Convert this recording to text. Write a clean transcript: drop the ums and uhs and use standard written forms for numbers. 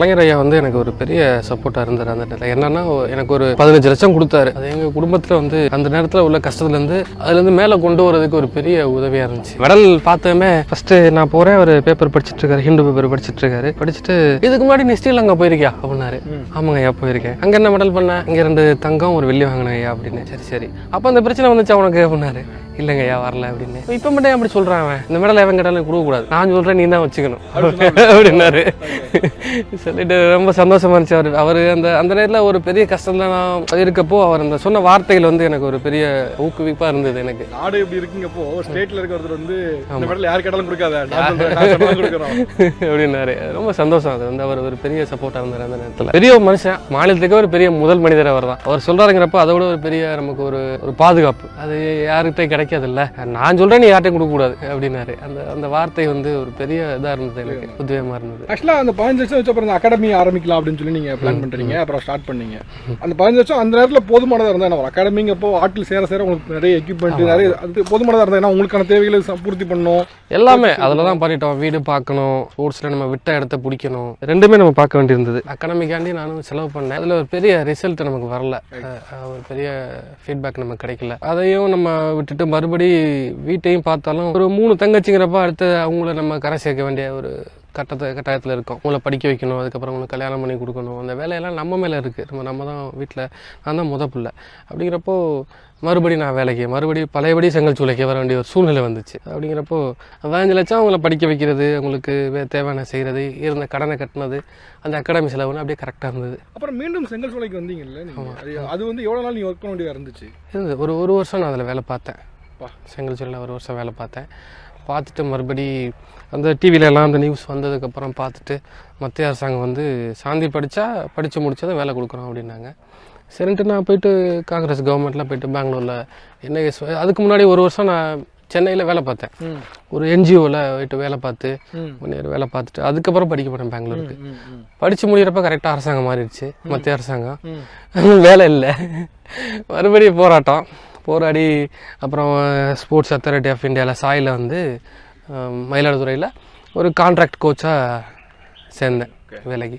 கலைஞர் ஐயா வந்து எனக்கு ஒரு பெரிய சப்போர்ட்டாக இருந்தார் அந்த நேரத்தில். என்னன்னா எனக்கு ஒரு 15 லட்சம் கொடுத்தாரு. அது எங்கள் குடும்பத்தில் வந்து அந்த நேரத்தில் உள்ள கஷ்டத்துலேருந்து அதுலேருந்து மேலே கொண்டு வரதுக்கு ஒரு பெரிய உதவியாக இருந்துச்சு. மெடல் பார்த்ததுமே ஃபஸ்ட்டு நான் போகிறேன், அவர் பேப்பர் படிச்சுட்டு இருக்காரு, ஹிந்து பேப்பர் படிச்சுட்டு இருக்காரு. படிச்சுட்டு இதுக்கு முன்னாடி நீ ஸ்ரீலங்கா போயிருக்கியா அப்படின்னாரு. ஆமாங்க ஐயா போயிருக்கேன். அங்கே என்ன மெடல் பண்ண? இங்கே 2 தங்கம் 1 வெள்ளி வாங்கினேன் ஐயா அப்படின்னு. சரி அப்போ அந்த பிரச்சனை வந்துச்சு அவனுக்கு அப்படின்னாரு. இல்லைங்க ஐயா வரல அப்படின்னு. இப்போ மட்டும் அப்படி சொல்கிறான் அவன், இந்த மெடல் எவன் கேட்டாலும் கொடுக்கக்கூடாது, நான் சொல்கிறேன் நீ தான் வச்சுக்கணும் அப்படின்னாரு. சொல்லிட்டு ரொம்ப சந்தோஷமா இருந்துச்சு. அவர் அந்த நேரத்தில் ஒரு பெரிய கஷ்டம்ல நான் இருக்கப்போ அவர் அந்த சொன்ன வார்த்தைகள் வந்து எனக்கு ஒரு பெரிய ஊக்குவிப்பாக இருந்தது. எனக்கு நாடு எப்படி இருக்குங்கப்போ ஸ்டேட்ல இருக்கிறது வந்து இந்த மெடல் யார் கேட்டாலும் கொடுக்காத அப்படின்னாரு. ரொம்ப சந்தோஷம். அது வந்து அவர் ஒரு பெரிய சப்போர்ட்டாக இருந்தார் அந்த நேரத்தில். பெரிய மனுஷன், மாநிலத்துக்கு ஒரு பெரிய முதல் மனிதர் அவர் தான். அவர் சொல்றாருங்கிறப்ப அதை விட ஒரு பெரிய நமக்கு ஒரு பாதுகாப்பு அது யாருக்கிட்டையும் கிடைக்காது இல்லை. நான் சொல்றேன் நீ யார்ட்டையும் கொடுக்கக்கூடாது அப்படின்னாரு. அந்த வார்த்தை வந்து ஒரு பெரிய இதாக இருந்தது, எனக்கு உதவியமாக இருந்தது. ஆக்சுவலாக அந்த 15 லட்சம் வச்சு அப்புறம் அந்த அகாடமி ஆரம்பிக்கலாம் அப்படின்னு சொல்லி நீங்கள் பிளான் பண்ணுறீங்க, அப்புறம் ஸ்டார்ட் பண்ணீங்க. அந்த 15 லட்சம் அந்த நேரத்தில் போதுமானதாக இருந்தால் ஒரு அகாடமிங்கப்போ ஆட்டில் சேர உங்களுக்கு நிறைய எக்யூப்மெண்ட் நிறைய அது போதுமானதாக இருந்தால் ஏன்னா உங்களுக்கான தேவைகளை பூர்த்தி பண்ணணும், எல்லாமே அதில் தான் பண்ணிட்டோம். வீடு பார்க்கணும், ஸ்போர்ட்ஸில் நம்ம விட்ட இடத்த பிடிக்கணும், ரெண்டுமே நம்ம பார்க்க வேண்டியிருந்தது. அகாடமிக்காண்டி நானும் செலவு பண்ணேன். அதில் ஒரு பெரிய ரிசல்ட் நமக்கு வரல, ஒரு பெரிய ஃபீட்பேக் நமக்கு கிடைக்கல. அதையும் நம்ம விட்டுட்டு மறுபடி வீட்டையும் பார்த்தாலும் ஒரு 3 தங்கச்சிங்கிறப்ப அடுத்து அவங்கள நம்ம கரை சேர்க்க வேண்டிய ஒரு கட்டாயத்தில் இருக்கும். உங்களை படிக்க வைக்கணும், அதுக்கப்புறம் உங்களுக்கு கல்யாணம் பண்ணி கொடுக்கணும். அந்த வேலையெல்லாம் நம்ம மேலே இருக்குது. நம்ம தான் வீட்டில், நான் தான் முத பிள்ளை. அப்படிங்கிறப்போ மறுபடி நான் வேலைக்கு பழையபடி செங்கல் சூளைக்கு வர வேண்டிய ஒரு சூழ்நிலை வந்துச்சு. அப்படிங்கிறப்போ 15 லட்சம் அவங்கள படிக்க வைக்கிறது, அவங்களுக்கு தேவையான செய்கிறது, இருந்த கடனை கட்டினது, அந்த அகாடமி செலவுன்னு அப்படியே கரெக்டாக இருந்தது. அப்புறம் மீண்டும் செங்கல் சூளைக்கு வந்தீங்கல்ல, அது வந்து எவ்வளோ நாள் நீங்கள் ஒர்க் பண்ண வேண்டியதாக இருந்துச்சு? ஒரு வருஷம் நான் அதில் வேலை பார்த்தேன். செங்கல் சூளையில் 1 வருஷம் வேலை பார்த்தேன். பார்த்துட்டு மறுபடி அந்த டிவிலெலாம் அந்த நியூஸ் வந்ததுக்கப்புறம் பார்த்துட்டு மத்திய அரசாங்கம் வந்து சாந்தி படித்து முடித்ததை வேலை கொடுக்குறோம் அப்படின்னாங்க. சரின்ட்டு நான் போயிட்டு காங்கிரஸ் கவர்மெண்ட்டில் போயிட்டு பெங்களூரில் NIS, அதுக்கு முன்னாடி 1 வருஷம் நான் சென்னையில் வேலை பார்த்தேன். ஒரு NGOவில் போயிட்டு வேலை பார்த்து 1 year வேலை பார்த்துட்டு அதுக்கப்புறம் படிக்க போனேன் பெங்களூருக்கு. படித்து முடிகிறப்ப கரெக்டாக அரசாங்கம் மாறிடுச்சு, மத்திய அரசாங்கம். வேலை இல்லை, மறுபடியும் போராடி அப்புறம் ஸ்போர்ட்ஸ் அத்தாரிட்டி ஆஃப் இந்தியாவில் சாயில் வந்து மயிலாடுதுறையில் ஒரு கான்ட்ராக்ட் கோச்சாக சேர்ந்தேன் வேலைக்கு.